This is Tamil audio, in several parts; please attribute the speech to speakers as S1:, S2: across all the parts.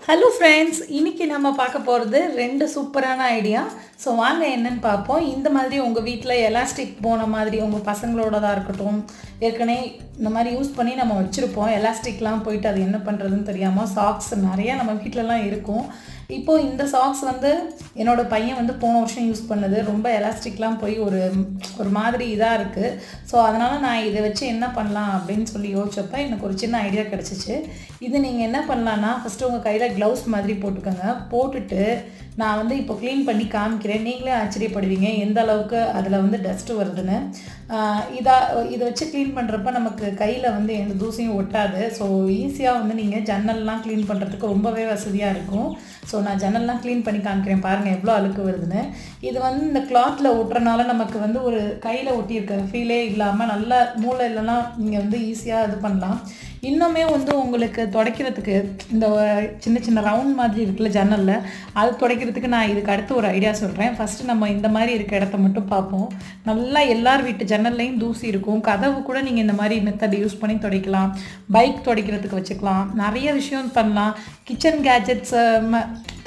S1: ஹலோ ஃப்ரெண்ட்ஸ், இன்னைக்கு நம்ம பார்க்க போகிறது 2 சூப்பரான ஐடியா. ஸோ வாங்க என்னன்னு பார்ப்போம். இந்த மாதிரி உங்கள் வீட்டில் எலாஸ்டிக் போன மாதிரி உங்கள் பசங்களோடதாக இருக்கட்டும், ஏற்கனவே இந்த மாதிரி யூஸ் பண்ணி நம்ம வச்சுருப்போம். எலாஸ்டிக்லாம் போயிட்டு அது என்ன பண்ணுறதுன்னு தெரியாமல் சாக்ஸ் நிறையா நம்ம வீட்டிலலாம் இருக்கும். இப்போது இந்த சாக்ஸ் என்னோடய பையன் போன வருஷம் யூஸ் பண்ணது. ரொம்ப எலாஸ்டிக்லாம் போய் ஒரு மாதிரி இதாக இருக்குது. ஸோ அதனால் நான் இதை வச்சு என்ன பண்ணலாம் அப்படின்னு சொல்லி யோசிச்சப்போ எனக்கு ஒரு சின்ன ஐடியா கிடச்சிச்சு. இது நீங்கள் என்ன பண்ணலான்னா, ஃபஸ்ட்டு உங்கள் கையில் க்ளவுஸ் மாதிரி போட்டுக்கோங்க. போட்டுட்டு நான் இப்போ க்ளீன் பண்ணி காமிக்கிறேன். நீங்களே ஆச்சரியப்படுவீங்க எந்த அளவுக்கு அதில் டஸ்ட்டு வருதுன்னு. இதை வச்சு க்ளீன் பண்ணுறப்ப நமக்கு கையில் எந்த தூசியும் ஒட்டாது. ஸோ ஈஸியாக நீங்கள் ஜன்னல்லாம் க்ளீன் பண்ணுறதுக்கு ரொம்பவே வசதியாக இருக்கும். ஸோ நான் ஜன்னல்லாம் க்ளீன் பண்ணி காமிக்கிறேன், பாருங்கள் எவ்வளோ அழுக்கு வருதுன்னு. இது இந்த கிளாத்தில் ஒட்டுறனால நமக்கு ஒரு கையில் ஒட்டியிருக்கிற ஃபீலே இல்லாமல் நல்லா மூளை இல்லைன்னா நீங்கள் ஈஸியாக இது பண்ணலாம். இன்னுமே உங்களுக்கு துடைக்கிறதுக்கு இந்த சின்ன சின்ன ரவுண்ட் மாதிரி இருக்குல்ல ஜன்னலில், அது துடைக்கிறதுக்கு நான் இதுக்கு அடுத்து ஒரு ஐடியா சொல்கிறேன். ஃபஸ்ட்டு நம்ம இந்த மாதிரி இருக்க இடத்த மட்டும் பார்ப்போம். நல்லா எல்லார் வீட்டு ஜன்னல்லையும் தூசி இருக்கும். கதவு கூட நீங்கள் இந்த மாதிரி மெத்தட் யூஸ் பண்ணி துடைக்கலாம். பைக் துடைக்கிறதுக்கு வச்சுக்கலாம். நிறைய விஷயம் பண்ணலாம். கிச்சன் கேஜெட்ஸை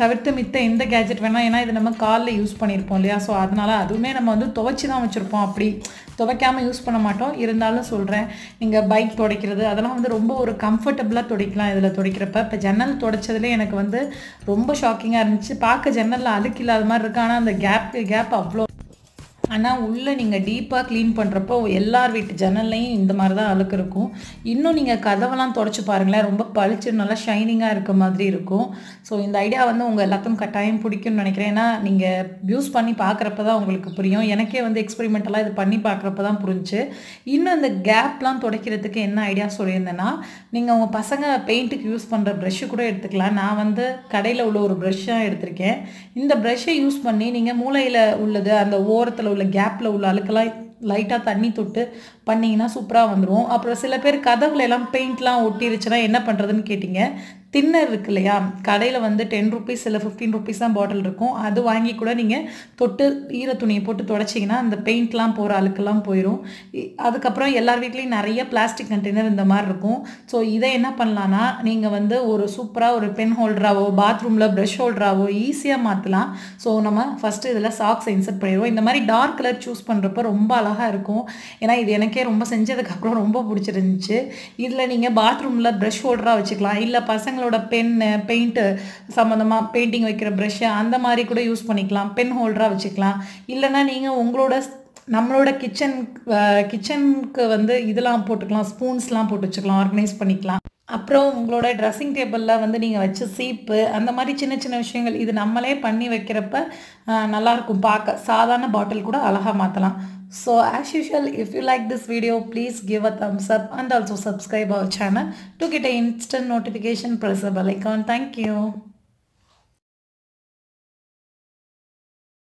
S1: தவிர்த்து மித்த எந்த கேஜெட் வேணால், ஏன்னா இது நம்ம காலில் யூஸ் பண்ணியிருப்போம் இல்லையா. ஸோ அதனால் அதுவுமே நம்ம துவைச்சி தான் வச்சுருப்போம். அப்படி துவைக்காமல் யூஸ் பண்ண மாட்டோம். இருந்தாலும் சொல்கிறேன், நீங்கள் பைக் துடைக்கிறது அதெல்லாம் ரொம்ப ஒரு கம்ஃபர்டபுளாக துடைக்கலாம் இதில் துடைக்கிறப்ப. இப்போ ஜன்னல் துடைச்சதுலேயே எனக்கு ரொம்ப ஷாக்கிங்காக இருந்துச்சு. பார்க்க ஜன்னலில் அழுக்கு இல்லாத மாதிரி இருக்குது, ஆனால் அந்த கேப் அவ்வளோ. ஆனால் உள்ளே நீங்கள் டீப்பாக க்ளீன் பண்ணுறப்போ எல்லார் வீட்டு ஜன்னல்லையும் இந்த மாதிரி தான் அழுக்கு இருக்கும். இன்னும் நீங்கள் கதவெல்லாம் துடைச்சி பாருங்களேன், ரொம்ப பளிச்சு நல்லா ஷைனிங்காக இருக்க மாதிரி இருக்கும். ஸோ இந்த ஐடியா உங்கள் எல்லாத்துக்கும் கட்டாயம் பிடிக்கும்னு நினைக்கிறேன். ஏன்னா நீங்கள் யூஸ் பண்ணி பார்க்குறப்ப தான் உங்களுக்கு புரியும். எனக்கே எக்ஸ்பெரிமெண்டலாக இது பண்ணி பார்க்குறப்ப தான் புரிஞ்சு. இன்னும் இந்த கேப்லாம் துடைக்கிறதுக்கு என்ன ஐடியா சொல்லியிருந்தேன்னா, நீங்கள் உங்கள் பசங்க பெயிண்ட்டுக்கு யூஸ் பண்ணுற ப்ரெஷ்ஷு கூட எடுத்துக்கலாம். நான் கடையில் உள்ள ஒரு ப்ரெஷ்ஷாக எடுத்திருக்கேன். இந்த ப்ரெஷ்ஷை யூஸ் பண்ணி நீங்கள் மூளையில் உள்ளது அந்த ஓரத்தில் உள்ள கேப்பில் உள்ள அழுக்கெல்லாம் லைட்டாக தண்ணி தொட்டு பண்ணிங்கன்னா சூப்பராக வந்துடும். அப்புறம் சில பேர் கதவுல எல்லாம் பெயிண்ட்லாம் ஒட்டிருச்சுன்னா என்ன பண்ணுறதுன்னு கேட்டிங்க. தின்னர் இருக்கு இல்லையா, கடையில் 10 ருபீஸ் இல்லை 15 ருபீஸ் தான் பாட்டில் இருக்கும். அது வாங்கி கூட நீங்கள் தொட்டு ஈர துணியை போட்டு துடைச்சிங்கன்னா அந்த பெயிண்ட்லாம் போகிற அழுக்கெல்லாம் போயிடும். அதுக்கப்புறம் எல்லார் வீட்லேயும் நிறைய பிளாஸ்டிக் கண்டெய்னர் இந்த மாதிரி இருக்கும். ஸோ இதை என்ன பண்ணலான்னா, நீங்கள் ஒரு சூப்பராக ஒரு பென் ஹோல்டராகவோ பாத்ரூமில் ப்ரஷ் ஹோல்டராகவோ ஈஸியாக மாற்றலாம். ஸோ நம்ம ஃபஸ்ட்டு இதில் சாக்ஸை இன்சர்ட் பண்ணிடுவோம். இந்த மாதிரி டார்க் கலர் சூஸ் பண்ணுறப்ப ரொம்ப அழகாக இருக்கும். ஏன்னா இது எனக்கே ரொம்ப செஞ்சதுக்கப்புறம் ரொம்ப பிடிச்சிருந்துச்சு. இதில் நீங்கள் பாத்ரூமில் ப்ரஷ் ஹோல்டராக வச்சுக்கலாம். இல்லை பசங்களோட பென்னு பெயிண்ட்டு சம்மந்தமாக பெயிண்டிங் வைக்கிற ப்ரஷ்ஷு அந்த மாதிரி கூட யூஸ் பண்ணிக்கலாம். பென் ஹோல்டராக வச்சுக்கலாம். இல்லைன்னா நீங்கள் நம்மளோட கிச்சனுக்கு இதெல்லாம் போட்டுக்கலாம். ஸ்பூன்ஸ்லாம் போட்டு வச்சுக்கலாம், ஆர்கனைஸ் பண்ணிக்கலாம். அப்புறம் உங்களோட ட்ரெஸ்ஸிங் டேபிளில் நீங்கள் வச்ச சீப்பு அந்த மாதிரி சின்ன சின்ன விஷயங்கள் இது நம்மளே பண்ணி வைக்கிறப்ப நல்லாயிருக்கும். பார்க்க சாதாரண பாட்டில் கூட அழகாக மாற்றலாம். So as usual, if you like this video, please give a thumbs up and also subscribe our channel to get an instant notification. Press the bell icon. Thank you.